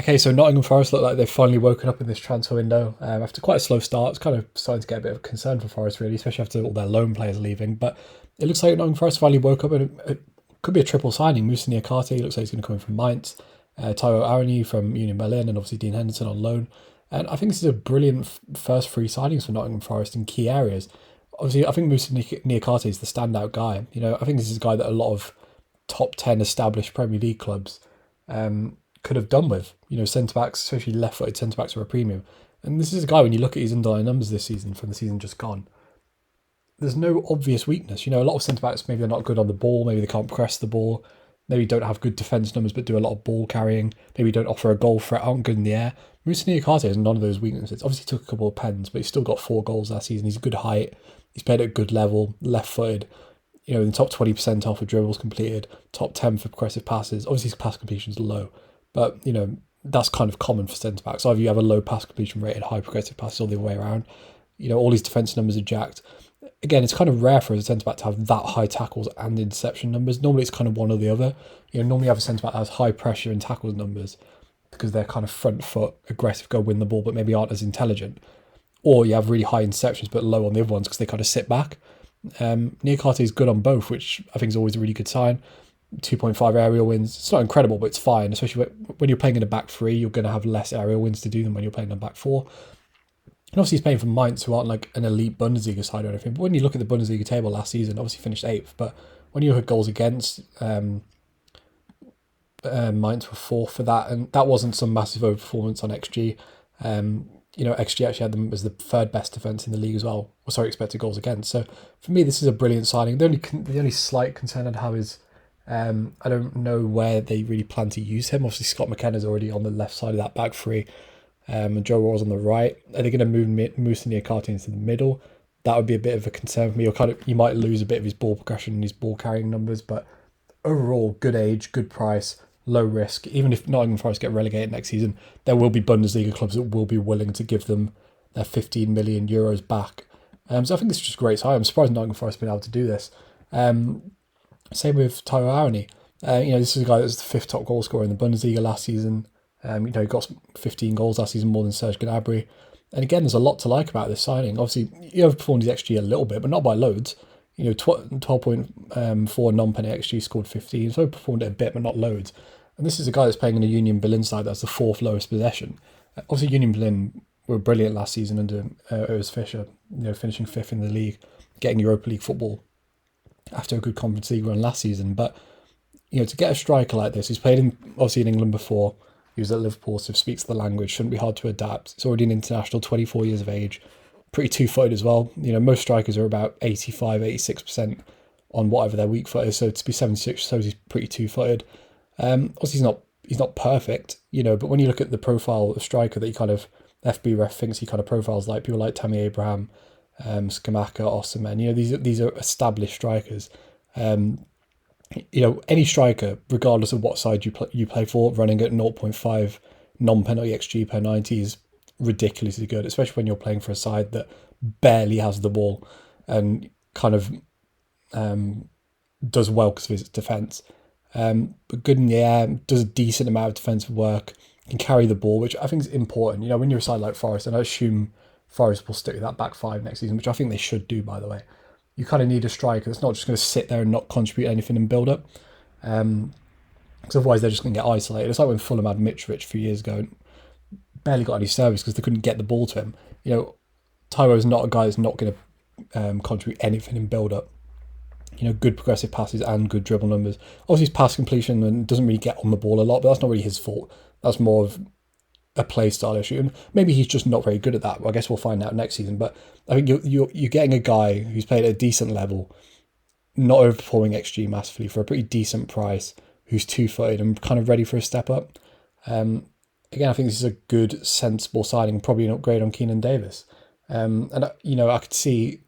Okay, so Nottingham Forest look like they've finally woken up in this transfer window after quite a slow start. It's kind of starting to get a bit of a concern for Forest, really, especially after all their loan players leaving. But it looks like Nottingham Forest finally woke up, and it could be a triple signing. Moussa Niakhate looks like he's going to come in from Mainz, Taiwo Awoniyi from Union Berlin, and obviously Dean Henderson on loan. And I think this is a brilliant first three signings for Nottingham Forest in key areas. Obviously, I think Moussa Niakhate is the standout guy. I think this is a guy that a lot of top 10 established Premier League clubs could have done with. Centre backs, especially left footed centre backs, are a premium. And this is a guy, when you look at his underlying numbers this season from the season just gone, there's no obvious weakness. A lot of centre backs, maybe they're not good on the ball, maybe they can't press the ball, maybe don't have good defence numbers but do a lot of ball carrying, maybe don't offer a goal threat, aren't good in the air. Moussa Niakhate has none of those weaknesses. Obviously, he took a couple of pens, but he's still got 4 goals last season. He's a good height, he's played at a good level, left footed. In the top 20% off of dribbles completed, top 10 for progressive passes. Obviously, his pass completion's low, but that's kind of common for centre backs. Either you have a low pass completion rate and high progressive passes, or the other way around. All his defensive numbers are jacked. Again, it's kind of rare for a centre back to have that high tackles and interception numbers. Normally, it's kind of one or the other. Normally you have a centre back that has high pressure and tackles numbers because they're kind of front foot, aggressive, go win the ball, but maybe aren't as intelligent. Or you have really high interceptions but low on the other ones because they kind of sit back. Niakhate is good on both, which I think is always a really good sign. 2.5 aerial wins. It's not incredible, but it's fine, especially when you're playing in a back three. You're going to have less aerial wins to do than when you're playing in a back four. And obviously he's playing for Mainz, who aren't like an elite Bundesliga side or anything. But when you look at the Bundesliga table last season, obviously finished 8th. But when you look at goals against, Mainz were 4th for that. And that wasn't some massive overperformance on XG. XG actually had them as the 3rd best defence in the league as well. Expected goals against. So for me, this is a brilliant signing. The only slight concern I'd have is I don't know where they really plan to use him. Obviously, Scott McKenna's already on the left side of that back three, and Joe Raw's on the right. Are they going to move Moussa Niakhate into the middle? That would be a bit of a concern for me. You might lose a bit of his ball progression and his ball carrying numbers, but overall, good age, good price, low risk. Even if Nottingham Forest get relegated next season, there will be Bundesliga clubs that will be willing to give them their 15 million euros back. So I think this is just great. So I'm surprised Nottingham Forest have been able to do this. Same with Taiwo Awoniyi. This is a guy that was the 5th top goal scorer in the Bundesliga last season. He got 15 goals last season, more than Serge Gnabry. And again, there's a lot to like about this signing. Obviously, he overperformed his XG a little bit, but not by loads. 12.4 non-penalty XG, scored 15. So overperformed it a bit, but not loads. And this is a guy that's playing in a Union Berlin side that's the 4th lowest possession. Obviously, Union Berlin were brilliant last season under Urs Fischer, finishing 5th in the league, getting Europa League football after a good Conference League run last season. But to get a striker like this, he's played obviously in England before. He was at Liverpool, so speaks the language, shouldn't be hard to adapt. He's already an international, 24 years of age, pretty two-footed as well. Most strikers are about 85, 86% on whatever their weak foot is, so to be 76 shows he's pretty two-footed. Obviously he's not perfect, but when you look at the profile of striker that he kind of FB ref thinks he kind of profiles like people like Tammy Abraham, Skamaka, Osimhen, these are established strikers. Any striker, regardless of what side you play for, running at 0.5 non-penalty XG per 90 is ridiculously good, especially when you're playing for a side that barely has the ball and kind of does well because of his defence. But good in the air, does a decent amount of defensive work, can carry the ball, which I think is important. When you're a side like Forest, and I assume Forest will stick with that back 5 next season, which I think they should do, by the way. You kind of need a striker that's not just going to sit there and not contribute anything and build up. Because otherwise they're just going to get isolated. It's like when Fulham had Mitrovic a few years ago and barely got any service because they couldn't get the ball to him. Taiwo is not a guy that's not going to contribute anything in build up. Good progressive passes and good dribble numbers. Obviously, his pass completion and doesn't really get on the ball a lot, but that's not really his fault. That's more of a play style issue, and maybe he's just not very good at that. Well, I guess we'll find out next season. But I think you're getting a guy who's played at a decent level, not overperforming XG massively for a pretty decent price, who's two-footed and kind of ready for a step up. Again, I think this is a good, sensible signing, probably an upgrade on Keenan Davis. And I could see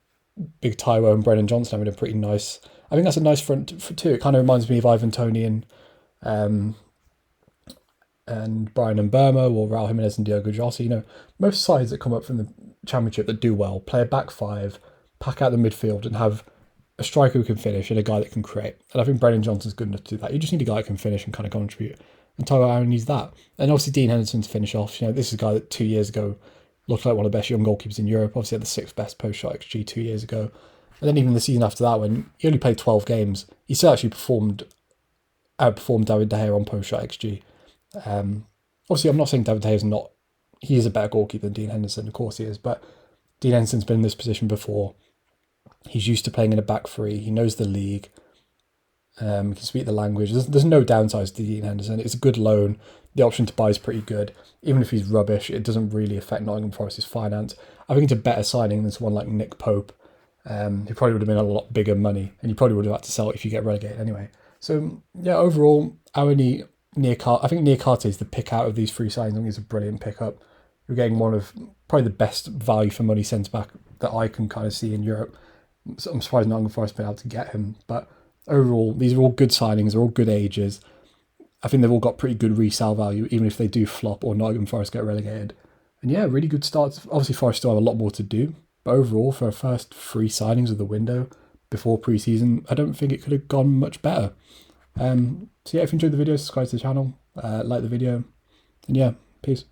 Big Taiwo and Brennan Johnson having a pretty nice. I think that's a nice front too. It kind of reminds me of Ivan Toney and Brian and Burma, or Raul Jimenez and Diogo Jota. Most sides that come up from the Championship that do well play a back 5, pack out the midfield, and have a striker who can finish and a guy that can create. And I think Brennan Johnson's good enough to do that. You just need a guy that can finish and kind of contribute. and Taiwo Awoniyi's that. And obviously Dean Henderson to finish off. This is a guy that 2 years ago looked like one of the best young goalkeepers in Europe. Obviously had the 6th best post-shot XG 2 years ago. And then even the season after that, when he only played 12 games, he still actually outperformed David De Gea on post-shot XG. Obviously, I'm not saying David De Gea is not... He is a better goalkeeper than Dean Henderson, of course he is, but Dean Henderson's been in this position before. He's used to playing in a back three. He knows the league. He can speak the language. There's no downsides to Dean Henderson. It's a good loan. The option to buy is pretty good. Even if he's rubbish, it doesn't really affect Nottingham Forest's finance. I think it's a better signing than someone like Nick Pope, who probably would have been a lot bigger money, and you probably would have had to sell it if you get relegated anyway. So, yeah, overall, Awoniyi, Niakhate, I think Niakhate is the pick out of these 3 signings. I think he's a brilliant pickup. You're getting one of probably the best value for money centre-back that I can kind of see in Europe. So I'm surprised Nottingham Forest been able to get him. But overall, these are all good signings. They're all good ages. I think they've all got pretty good resale value, even if they do flop or Nottingham Forest get relegated. And yeah, really good starts. Obviously, Forest still have a lot more to do. But overall, for our first 3 signings of the window before pre-season, I don't think it could have gone much better. So yeah, if you enjoyed the video, subscribe to the channel, like the video, and yeah, peace.